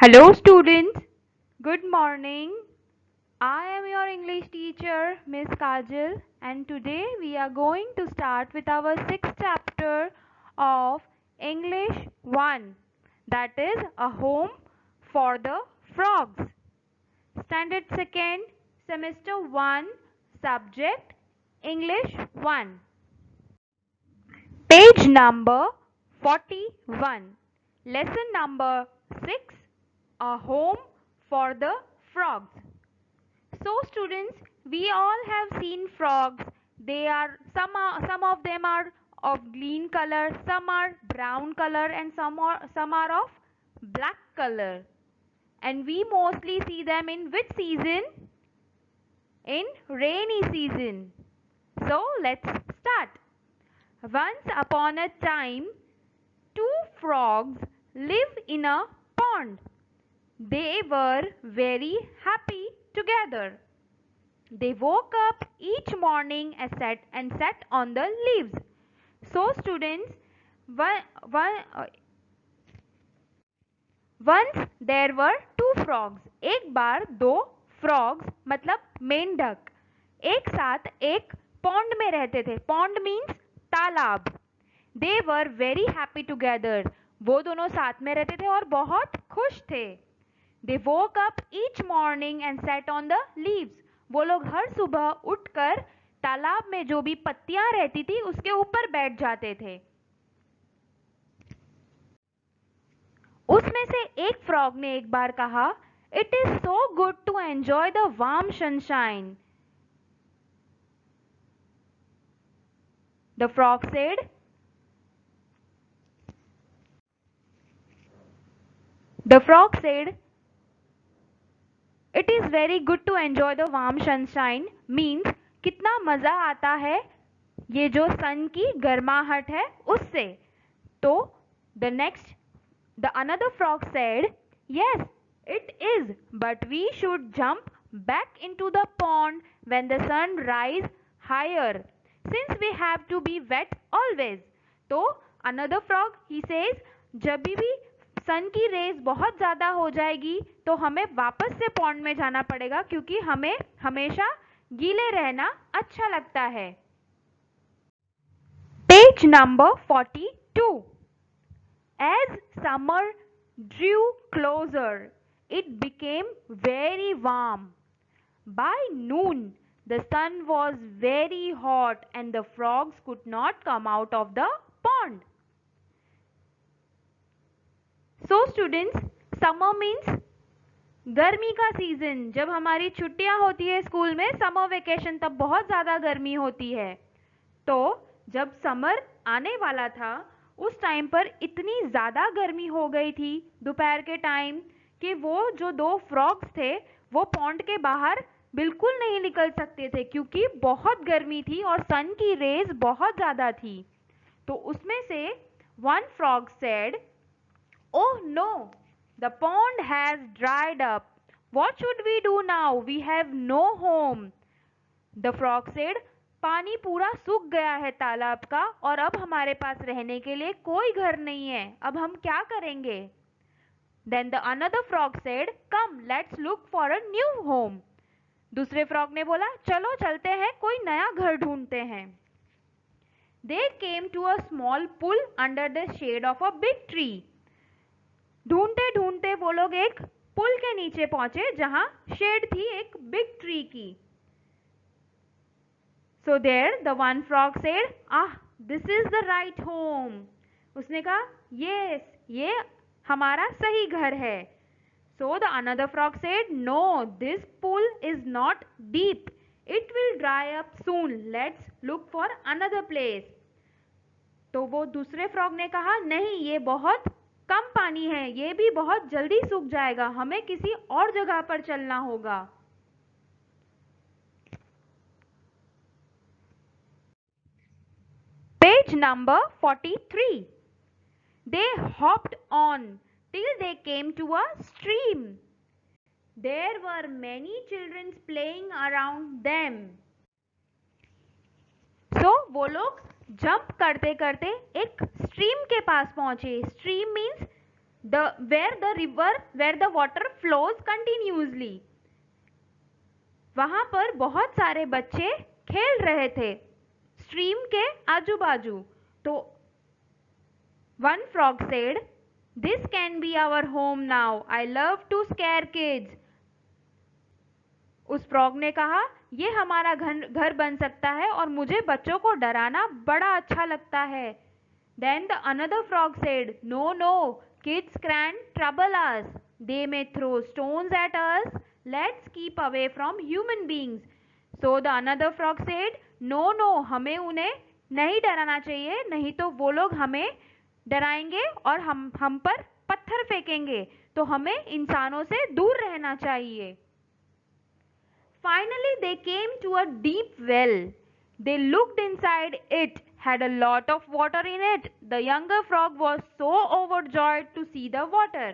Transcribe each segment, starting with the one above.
Hello students, good morning. I am your English teacher Miss Kajal and today we are going to start with our 6th chapter of English 1, that is a home for the frogs. Standard 2nd, semester 1, subject English 1. Page number 41. Lesson number 6. A home for the frogs. So students, we all have seen frogs. They are some of them are of green color, some are brown color and some are of black color. And we mostly see them in which season? In rainy season. So let's start. Once upon a time, two frogs lived in a pond. They were very happy together. They woke up each morning and sat on the leaves. So students, once there were two frogs. एक बार दो frogs मतलब मेंढक एक साथ एक pond में रहते थे. Pond means तालाब. They were very happy together. वो दोनों साथ में रहते थे और बहुत खुश थे. They woke up each morning and sat on the leaves. वो लोग हर सुबह उठकर तालाब में जो भी पत्तियां रहती थी उसके ऊपर बैठ जाते थे. उसमें से एक फ्रॉग ने एक बार कहा, "It is so good to enjoy the warm sunshine." The frog said, "It is very good to enjoy the warm sunshine" means कितना मजा आता है ये जो सन की गर्माहट है उससे. तो the another frog said, "Yes, it is, but we should jump back into the pond when the sun rise higher, since we have to be wet always." तो another frog he says, जब भी सन की raise बहुत ज़्यादा हो जाएगी तो हमें वापस से पॉन्ड में जाना पड़ेगा क्योंकि हमें हमेशा गीले रहना अच्छा लगता है. Page number 42. As summer drew closer, it became very warm. By noon, the sun was very hot and the frogs could not come out of the pond. So students, summer means गर्मी का season. जब हमारी छुट्टियां होती है school में, summer vacation, तब बहुत ज़्यादा गर्मी होती है. तो जब समर आने वाला था उस टाइम पर इतनी ज़्यादा गर्मी हो गई थी दोपहर के टाइम कि वो जो दो फ्रॉग्स थे वो पॉन्ड के बाहर बिल्कुल नहीं निकल सकते थे क्योंकि बहुत गर्मी थी और सन की रेज बहुत ज़्यादा थी. तो उसमें से one frog said, "Oh no, the pond has dried up. What should we do now? We have no home." The frog said, "पानी पूरा सूख गया है तालाब का और अब हमारे पास रहने के लिए कोई घर नहीं है. अब हम क्या करेंगे?" Then the another frog said, "Come, let's look for a new home." दूसरे फ्रॉग ने बोला, चलो चलते हैं, कोई नया घर ढूंढते हैं. They came to a small pool under the shade of a big tree. ढूंढते ढूंढते वो लोग एक पुल के नीचे पहुंचे जहां शेड थी एक बिग ट्री की. So there the one frog said, "Ah, this is the right home." उसने कहा, "Yes, ये हमारा सही घर है." So the another frog said, "No, this pool is not deep. It will dry up soon. Let's look for another place." तो वो दूसरे फ्रॉग ने कहा, "नहीं, ये बहुत कम पानी है, ये भी बहुत जल्दी सूख जाएगा, हमें किसी और जगह पर चलना होगा." Page number 43. They hopped on till they came to a stream. There were many children playing around them. So वो लोग जंप करते करते एक स्ट्रीम के पास पहुंचे. Stream means where the water flows continuously. वहां पर बहुत सारे बच्चे खेल रहे थे स्ट्रीम के आजू बाजू. तो one frog said, "This can be our home now. I love to scare kids." उस फ्रॉग ने कहा, ये हमारा घर बन सकता है और मुझे बच्चों को डराना बड़ा अच्छा लगता है. Then the another frog said, "No, no, kids can trouble us. They may throw stones at us. Let's keep away from human beings." So the another frog said, "No, no, हमें उन्हें नहीं डराना चाहिए, नहीं तो वो लोग हमें डराएंगे और हम पर पत्थर फेंकेंगे, तो हमें इंसानों से दूर रहना चाहिए." Finally, they came to a deep well. They looked inside. It had a lot of water in it. The younger frog was so overjoyed to see the water.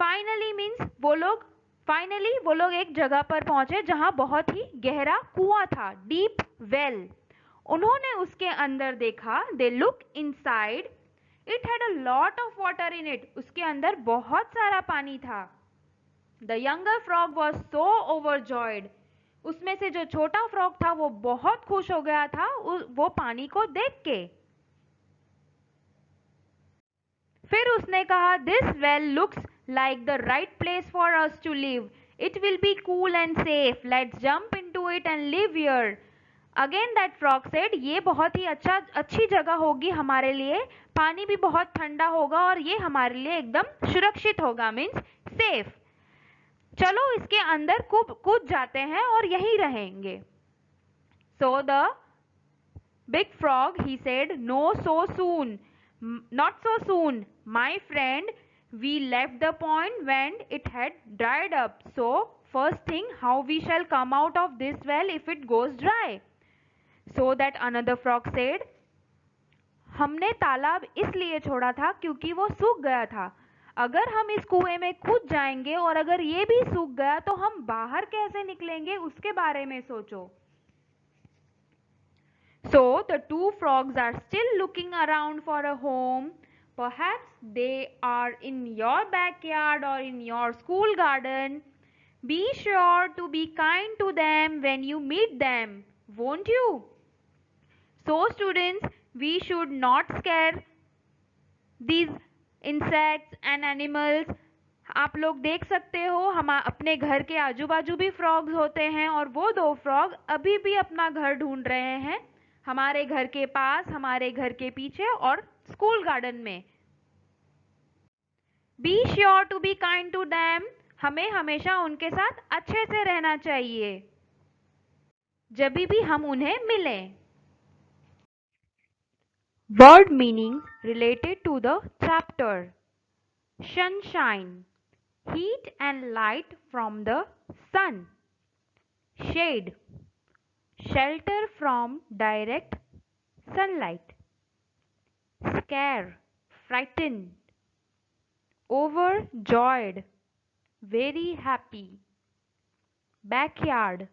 Finally means वो लोग एक जगह पर पहुंचे जहां बहुत ही गहरा कुआं था, डीप वेल. उन्होंने उसके अंदर देखा. They looked inside. It had a lot of water in it. उसके अंदर बहुत सारा पानी था. The younger frog was so overjoyed. उसमें से जो छोटा फ्रॉग था वो बहुत खुश हो गया था वो पानी को देख के. फिर उसने कहा, "This well looks like the right place for us to live. It will be cool and safe. Let's jump into it and live here." Again that frog said, ये बहुत ही अच्छी जगह होगी हमारे लिए. पानी भी बहुत ठंडा होगा और ये हमारे लिए एकदम सुरक्षित होगा, मीन्स सेफ. चलो इसके अंदर कूद जाते हैं और यहीं रहेंगे. So the big frog, he said, "No, so soon. Not so soon, my friend. We left the pond when it had dried up. So first thing, how we shall come out of this well if it goes dry?" So that another frog said, हमने तालाब इसलिए छोड़ा था क्योंकि वो सूख गया था. अगर हम इस कुएं में कूद जाएंगे और अगर ये भी सूख गया तो हम बाहर कैसे निकलेंगे, उसके बारे में सोचो. So the two frogs are still looking around for a home. Perhaps they are in your backyard or in your school garden. Be sure to be kind to them when you meet them, won't you? So students, we should not scare these insects and animals. आप लोग देख सकते हो हम अपने घर के आजू बाजू भी फ्रॉग्स होते हैं और वो दो फ्रॉग अभी भी अपना घर ढूंढ रहे हैं हमारे घर के पास, हमारे घर के पीछे और स्कूल गार्डन में. Be sure to be kind to them. हमें हमेशा उनके साथ अच्छे से रहना चाहिए जब भी हम उन्हें मिलें. Word meanings related to the chapter. Sunshine, heat and light from the sun. Shade, shelter from direct sunlight. Scare, frightened. Overjoyed, very happy. Backyard,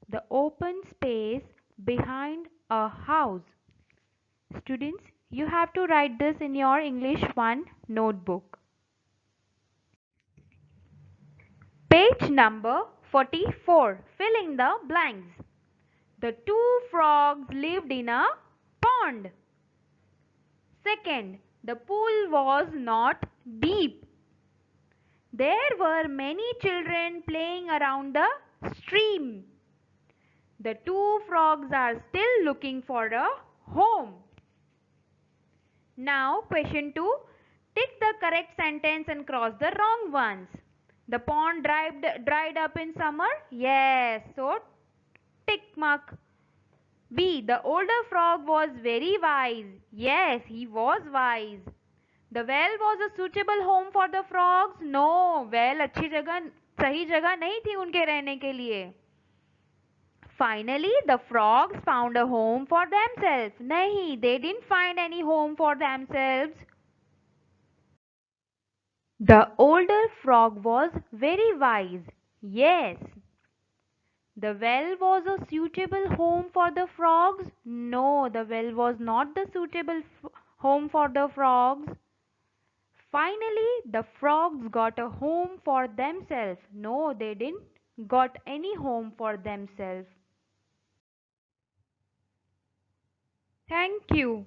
the open space behind a house. Students, you have to write this in your English 1 notebook. Page number 44. Fill in the blanks. The two frogs lived in a pond. Second, the pool was not deep. There were many children playing around the stream. The two frogs are still looking for a home. Now question 2. Tick the correct sentence and cross the wrong ones. The pond dried up in summer. Yes, so tick mark. B. The older frog was very wise. Yes, he was wise. The well was a suitable home for the frogs. No, well सही जगह नहीं थी उनके रहने के लिए. Finally, the frogs found a home for themselves. नहीं, they didn't find any home for themselves. The older frog was very wise. Yes. The well was a suitable home for the frogs. No, the well was not the suitable home for the frogs. Finally, the frogs got a home for themselves. No, they didn't got any home for themselves. Thank you.